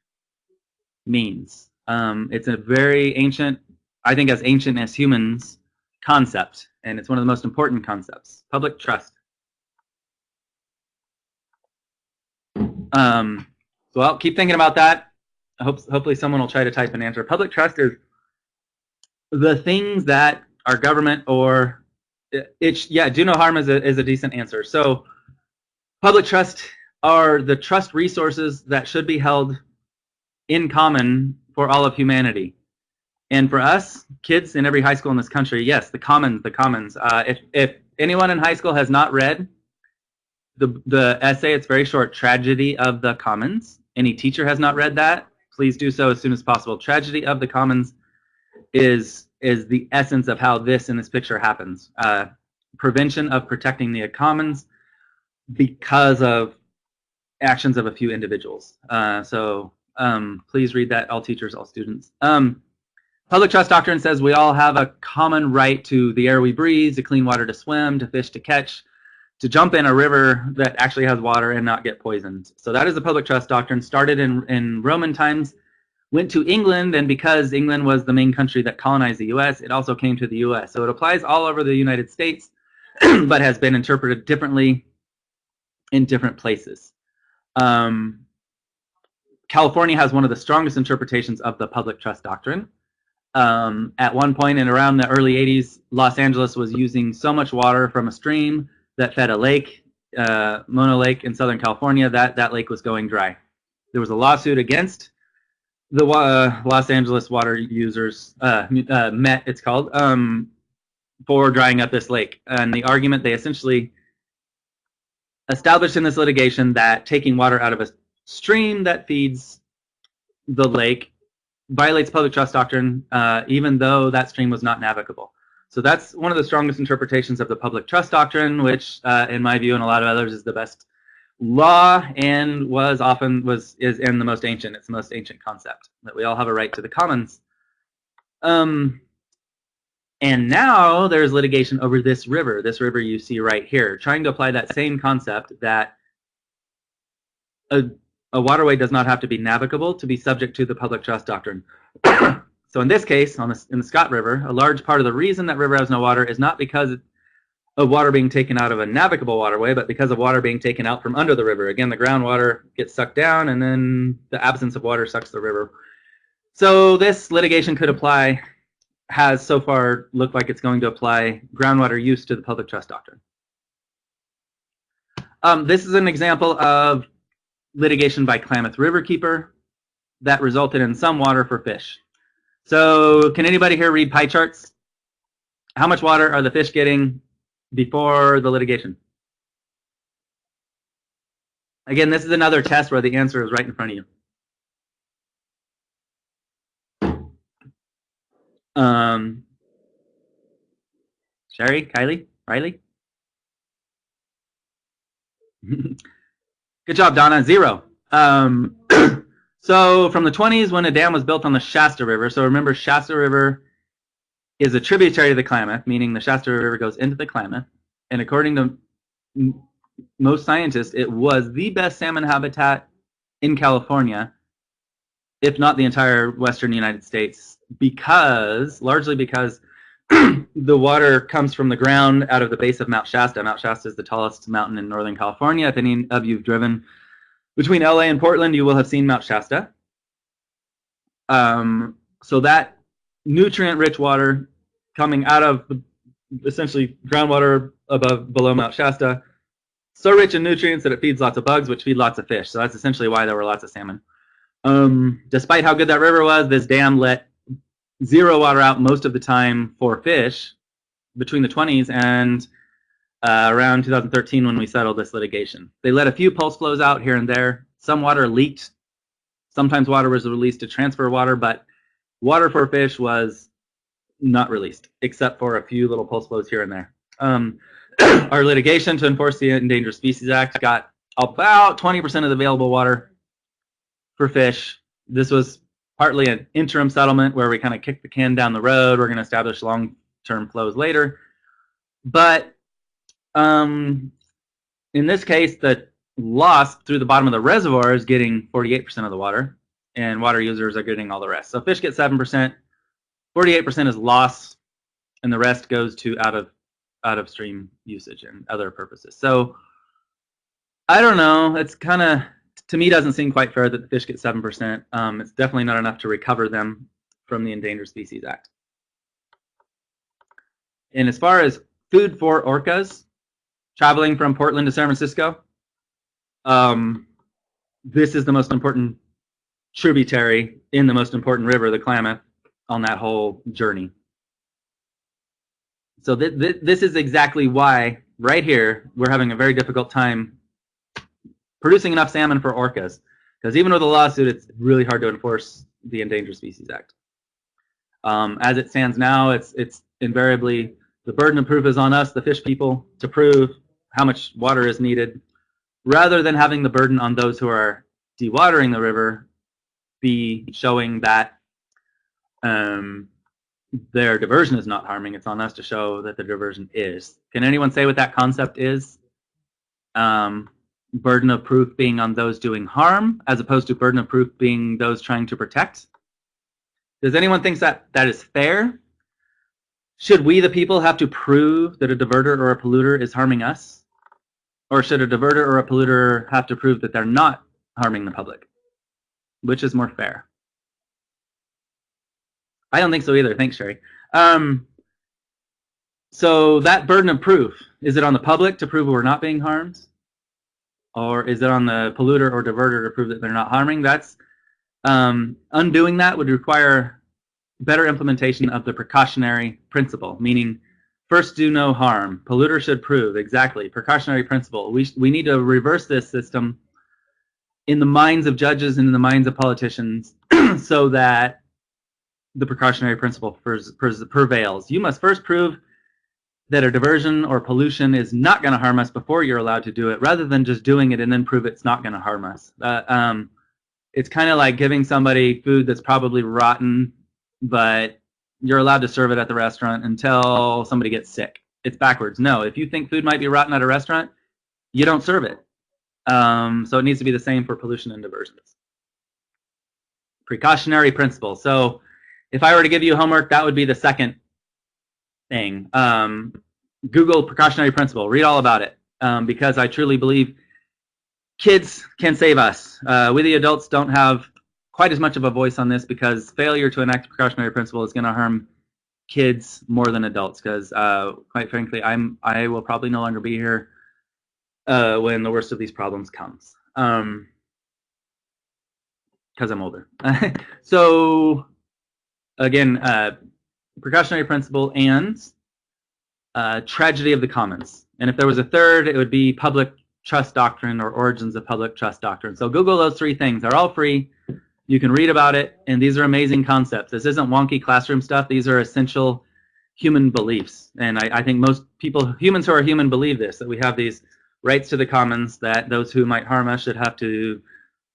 Speaker 2: means? It's a very ancient, I think as ancient as humans, concept, and it's one of the most important concepts. Public trust. So I'll keep thinking about that. Hopefully someone will try to type an answer. Public trust is the things that our government or do no harm is a decent answer. So public trust are the trust resources that should be held in common for all of humanity. And for us, kids in every high school in this country, yes, the commons. If anyone in high school has not read the essay, it's very short, Tragedy of the Commons. Any teacher has not read that, please do so as soon as possible. Tragedy of the Commons is the essence of how this in this picture happens. Prevention of protecting the commons because of actions of a few individuals. Please read that, all teachers, all students. Public trust doctrine says we all have a common right to the air we breathe, to clean water to swim, to fish to catch, to jump in a river that actually has water and not get poisoned. So that is the public trust doctrine. Started in Roman times, went to England, and because England was the main country that colonized the U.S., it also came to the U.S. So it applies all over the United States, but has been interpreted differently in different places. California has one of the strongest interpretations of the public trust doctrine. At one point in around the early 80s, Los Angeles was using so much water from a stream that fed a lake, Mono Lake in Southern California, that lake was going dry. There was a lawsuit against the Los Angeles water users, MET it's called, for drying up this lake. And the argument they essentially established in this litigation that taking water out of a stream that feeds the lake violates public trust doctrine, even though that stream was not navigable. So that's one of the strongest interpretations of the public trust doctrine, which, in my view and a lot of others, is the best law and is the most ancient. It's the most ancient concept that we all have a right to the commons. And now there's litigation over this river you see right here, trying to apply that same concept that a waterway does not have to be navigable to be subject to the public trust doctrine. So in this case, in the Scott River, a large part of the reason that river has no water is not because of water being taken out of a navigable waterway, but because of water being taken out from under the river. Again, the groundwater gets sucked down, and then the absence of water sucks the river. So this litigation has so far looked like it's going to apply groundwater use to the public trust doctrine. This is an example of litigation by Klamath Riverkeeper that resulted in some water for fish. So can anybody here read pie charts? How much water are the fish getting before the litigation? Again, this is another test where the answer is right in front of you. Sherry, Kylie, Riley? Good job, Donna. 0. So from the 20s, when a dam was built on the Shasta River, so remember Shasta River is a tributary to the Klamath, meaning the Shasta River goes into the Klamath, and according to most scientists, it was the best salmon habitat in California, if not the entire western United States, largely because the water comes from the ground out of the base of Mount Shasta. Mount Shasta is the tallest mountain in Northern California. If any of you have driven between LA and Portland, you will have seen Mount Shasta. So that nutrient-rich water coming out of essentially groundwater below Mount Shasta, so rich in nutrients that it feeds lots of bugs, which feed lots of fish. So that's essentially why there were lots of salmon. Despite how good that river was, this dam let 0 water out most of the time for fish between the 20s and around 2013 when we settled this litigation. They let a few pulse flows out here and there. Some water leaked. Sometimes water was released to transfer water, but water for fish was not released, except for a few little pulse flows here and there. Our litigation to enforce the Endangered Species Act got about 20% of the available water for fish. This was partly an interim settlement where we kind of kicked the can down the road. We're going to establish long-term flows later. But in this case, the loss through the bottom of the reservoir is getting 48% of the water, and water users are getting all the rest. So fish get 7%, 48% is loss, and the rest goes to out of stream usage and other purposes. So I don't know. It's kind of, to me, doesn't seem quite fair that the fish get 7%. It's definitely not enough to recover them from the Endangered Species Act. And as far as food for orcas, traveling from Portland to San Francisco, this is the most important tributary in the most important river, the Klamath, on that whole journey. So this is exactly why, right here, we're having a very difficult time producing enough salmon for orcas. Because even with a lawsuit, it's really hard to enforce the Endangered Species Act. As it stands now, it's invariably the burden of proof is on us, the fish people, to prove how much water is needed, rather than having the burden on those who are dewatering the river be showing that their diversion is not harming. It's on us to show that the diversion is. Can anyone say what that concept is? Burden of proof being on those doing harm, as opposed to burden of proof being those trying to protect. Does anyone think that is fair? Should we, the people, have to prove that a diverter or a polluter is harming us? Or should a diverter or a polluter have to prove that they're not harming the public? Which is more fair? I don't think so either. Thanks, Sherry. So that burden of proof, is it on the public to prove we're not being harmed? Or is it on the polluter or diverter to prove that they're not harming? That's undoing that would require better implementation of the precautionary principle, meaning first do no harm. Polluter should prove. Exactly. Precautionary principle. We need to reverse this system in the minds of judges and in the minds of politicians so that the precautionary principle prevails. You must first prove that a diversion or pollution is not going to harm us before you're allowed to do it, rather than just doing it and then prove it's not going to harm us. It's kind of like giving somebody food that's probably rotten, but you're allowed to serve it at the restaurant until somebody gets sick. It's backwards. No, if you think food might be rotten at a restaurant, you don't serve it. So it needs to be the same for pollution and diversions. Precautionary principle. So if I were to give you homework, that would be the second thing. Google precautionary principle. Read all about it, because I truly believe kids can save us. We, the adults, don't have quite as much of a voice on this, because failure to enact precautionary principle is going to harm kids more than adults, because quite frankly, I will probably no longer be here when the worst of these problems comes. Because I'm older. So again, precautionary principle and tragedy of the commons. And if there was a third, it would be public trust doctrine or origins of public trust doctrine. So Google those three things. They're all free. You can read about it, and these are amazing concepts. This isn't wonky classroom stuff. These are essential human beliefs. And I think most people, humans who are human, believe this, that we have these rights to the commons, that those who might harm us should have to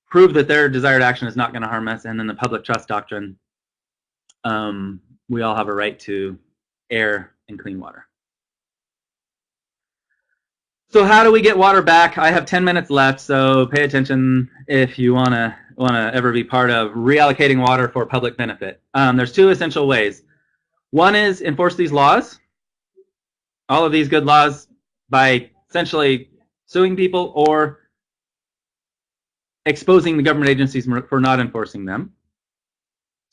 Speaker 2: prove that their desired action is not going to harm us. And then the public trust doctrine, we all have a right to air and clean water. So how do we get water back? I have 10 minutes left, so pay attention if you wanna ever be part of reallocating water for public benefit. There's two essential ways. One is enforce these laws, all of these good laws, by essentially suing people or exposing the government agencies for not enforcing them,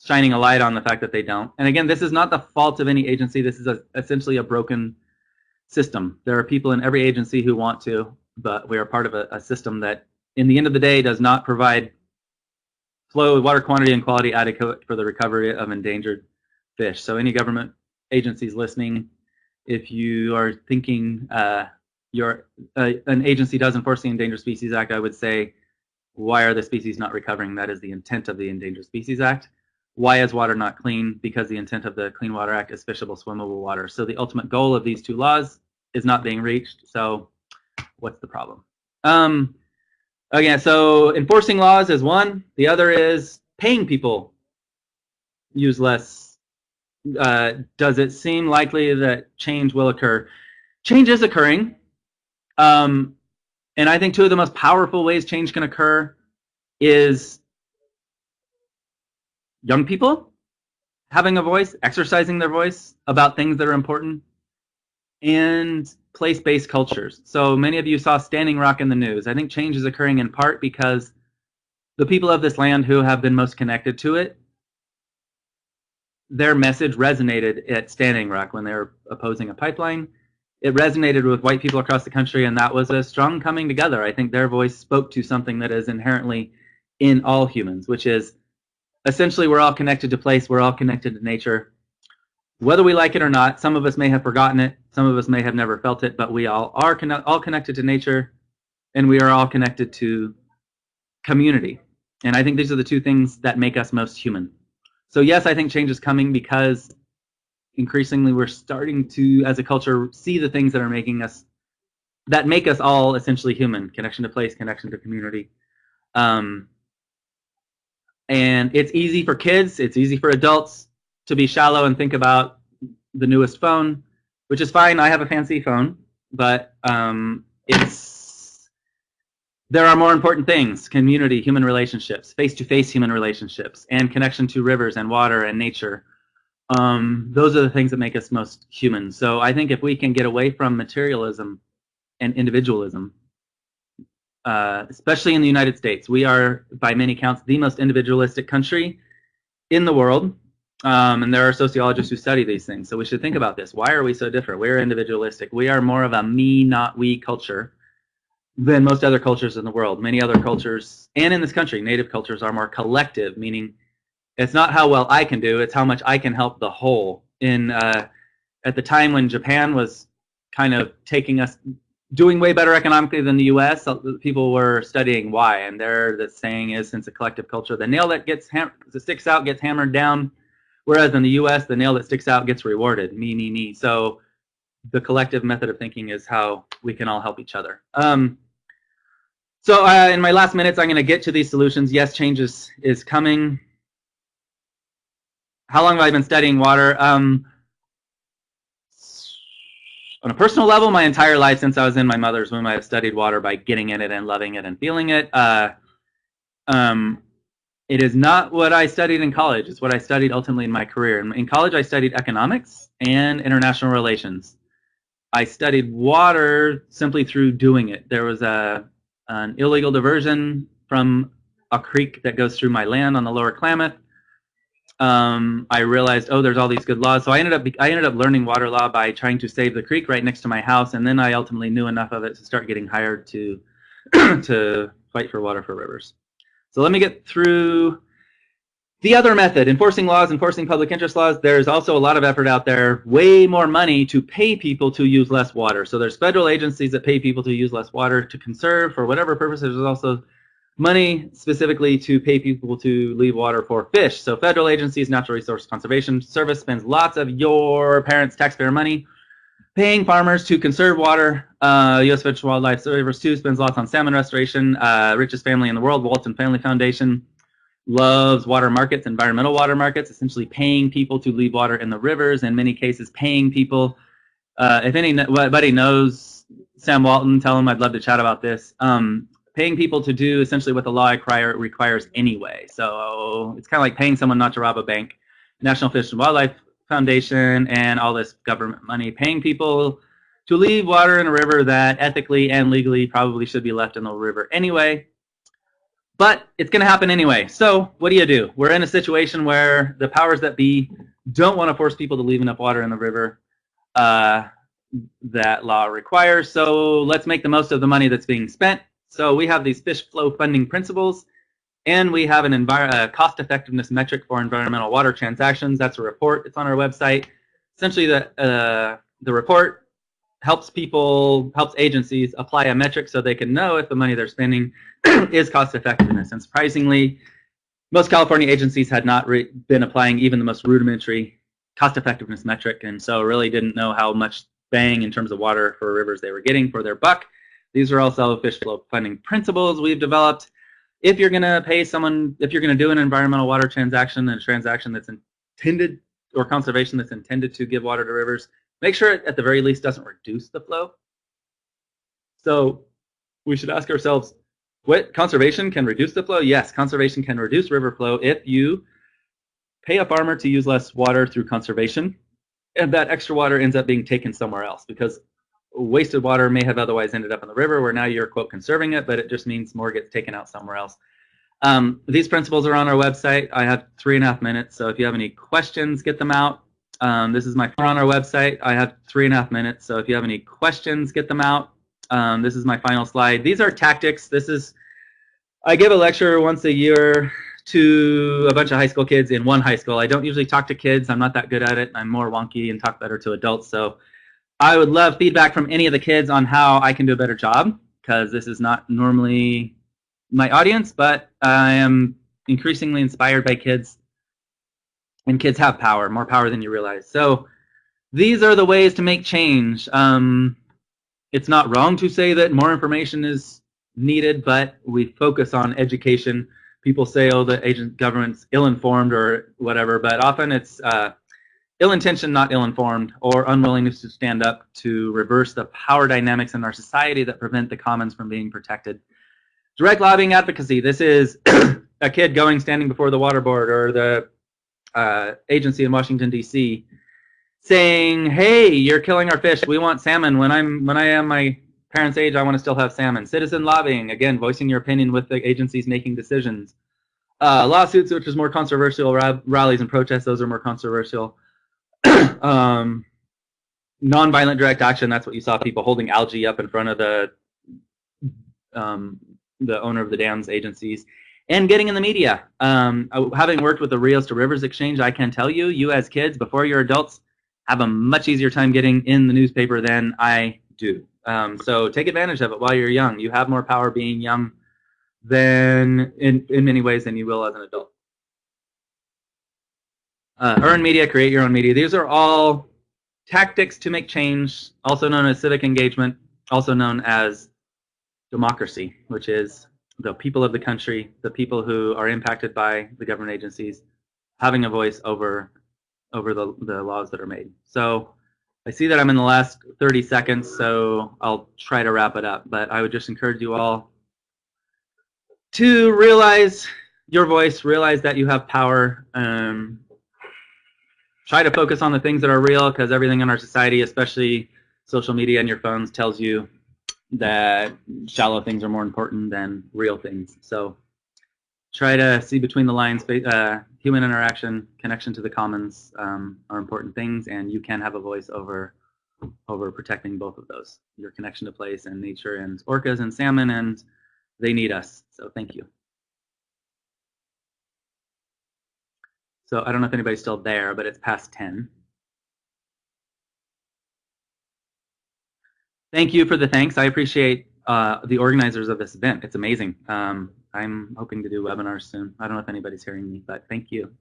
Speaker 2: shining a light on the fact that they don't. And again, this is not the fault of any agency. This is essentially a broken system. There are people in every agency who want to, but we are part of a system that, in the end of the day, does not provide flow, water quantity, and quality adequate for the recovery of endangered fish. So any government agencies listening, if you are thinking an agency does enforce the Endangered Species Act, I would say, why are the species not recovering? That is the intent of the Endangered Species Act. Why is water not clean? Because the intent of the Clean Water Act is fishable, swimmable water. So the ultimate goal of these two laws is not being reached. So what's the problem? Again, so enforcing laws is one. The other is paying people use less. Does it seem likely that change will occur? Change is occurring. And I think two of the most powerful ways change can occur is young people having a voice, exercising their voice about things that are important, and place-based cultures. So many of you saw Standing Rock in the news. I think change is occurring in part because the people of this land who have been most connected to it, their message resonated at Standing Rock when they were opposing a pipeline. It resonated with white people across the country, and that was a strong coming together. I think their voice spoke to something that is inherently in all humans, which is essentially we're all connected to place, we're all connected to nature. Whether we like it or not, some of us may have forgotten it, some of us may have never felt it, but we all are all connected to nature, and we are all connected to community. And I think these are the two things that make us most human. So yes, I think change is coming because increasingly we're starting to, as a culture, see the things that are making us, that make us all essentially human: connection to place, connection to community. And it's easy for kids, it's easy for adults to be shallow and think about the newest phone, which is fine. I have a fancy phone, but there are more important things: community, human relationships, face-to-face human relationships, and connection to rivers and water and nature. Those are the things that make us most human. So I think if we can get away from materialism and individualism, especially in the United States, we are, by many counts, the most individualistic country in the world. And there are sociologists who study these things. So we should think about this. Why are we so different? We're individualistic. We are more of a me, not we culture than most other cultures in the world. Many other cultures, and in this country, native cultures, are more collective, meaning it's not how well I can do, it's how much I can help the whole. At the time when Japan was kind of doing way better economically than the U.S., people were studying why, and the saying is, since a collective culture, the nail that sticks out gets hammered down, whereas in the U.S., the nail that sticks out gets rewarded. Me, me, me. So the collective method of thinking is how we can all help each other. So in my last minutes, I'm going to get to these solutions. Yes, change is coming. How long have I been studying water? On a personal level, my entire life since I was in my mother's womb, I have studied water by getting in it and loving it and feeling it. It is not what I studied in college. It's what I studied ultimately in my career. In college, I studied economics and international relations. I studied water simply through doing it. There was an illegal diversion from a creek that goes through my land on the lower Klamath. I realized, oh, there's all these good laws. So I ended up learning water law by trying to save the creek right next to my house, and then I ultimately knew enough of it to start getting hired to to fight for water for rivers. So let me get through the other method, enforcing laws, enforcing public interest laws. There's also a lot of effort out there, way more money to pay people to use less water. So there's federal agencies that pay people to use less water to conserve for whatever purposes. There's also money specifically to pay people to leave water for fish. So federal agencies, Natural Resource Conservation Service spends lots of your parents' taxpayer money paying farmers to conserve water. U.S. Fish and Wildlife Service too spends lots on salmon restoration. Richest family in the world, Walton Family Foundation, loves water markets, environmental water markets, essentially paying people to leave water in the rivers, in many cases paying people. If anybody knows Sam Walton, tell him I'd love to chat about this. Paying people to do essentially what the law requires anyway. So it's kind of like paying someone not to rob a bank. National Fish and Wildlife Foundation and all this government money, paying people to leave water in a river that ethically and legally probably should be left in the river anyway. But it's going to happen anyway. So what do? We're in a situation where the powers that be don't want to force people to leave enough water in the river that law requires. So let's make the most of the money that's being spent. So we have these fish flow funding principles, and we have an cost effectiveness metric for environmental water transactions. That's a report. It's on our website. Essentially, the report helps agencies apply a metric so they can know if the money they're spending is cost effectiveness. And surprisingly, most California agencies had not been applying even the most rudimentary cost effectiveness metric, and so really didn't know how much bang in terms of water for rivers they were getting for their buck. These are also fish flow funding principles we've developed. If you're going to pay someone, if you're going to do an environmental water transaction, a transaction that's intended, or conservation that's intended to give water to rivers, make sure it at the very least doesn't reduce the flow. So we should ask ourselves, what conservation can reduce the flow? Yes, conservation can reduce river flow if you pay a farmer to use less water through conservation, and that extra water ends up being taken somewhere else, because wasted water may have otherwise ended up in the river where now you're, quote, conserving it, but it just means more gets taken out somewhere else. These principles are on our website. I have 3.5 minutes, so if you have any questions, get them out. This is my on our website. I have 3.5 minutes, so if you have any questions, get them out. This is my final slide. These are tactics. I give a lecture once a year to a bunch of high school kids in one high school. I don't usually talk to kids. I'm not that good at it. I'm more wonky and talk better to adults. So I would love feedback from any of the kids on how I can do a better job, because this is not normally my audience, but I am increasingly inspired by kids, and kids have power, more power than you realize. So these are the ways to make change. It's not wrong to say that more information is needed, but we focus on education. People say, oh, the government's ill-informed or whatever, but often it's ill-intentioned, not ill-informed, or unwillingness to stand up to reverse the power dynamics in our society that prevent the commons from being protected. Direct lobbying advocacy. This is a kid standing before the water board or the agency in Washington, D.C., saying, hey, you're killing our fish. We want salmon. When I am my parents' age, I want to still have salmon. Citizen lobbying, again, voicing your opinion with the agencies making decisions. Lawsuits, which is more controversial. Rallies and protests, those are more controversial. Nonviolent direct action, that's what you saw, people holding algae up in front of the owner of the dam's agencies. And getting in the media. Having worked with the Rios to Rivers Exchange, I can tell you, you as kids, before you're adults, have a much easier time getting in the newspaper than I do. So take advantage of it while you're young. You have more power being young than in many ways than you will as an adult. Earn media, create your own media. These are all tactics to make change, also known as civic engagement, also known as democracy, which is the people of the country, the people who are impacted by the government agencies, having a voice over the laws that are made. So I see that I'm in the last 30 seconds, so I'll try to wrap it up. But I would just encourage you all to realize your voice, realize that you have power. Try to focus on the things that are real, because everything in our society, especially social media and your phones, tells you that shallow things are more important than real things. So try to see between the lines. Human interaction, connection to the commons are important things, and you can have a voice over protecting both of those, your connection to place and nature and orcas and salmon, and they need us. So thank you. So I don't know if anybody's still there, but it's past 10. Thank you for the thanks. I appreciate the organizers of this event. It's amazing. I'm hoping to do webinars soon. I don't know if anybody's hearing me, but thank you.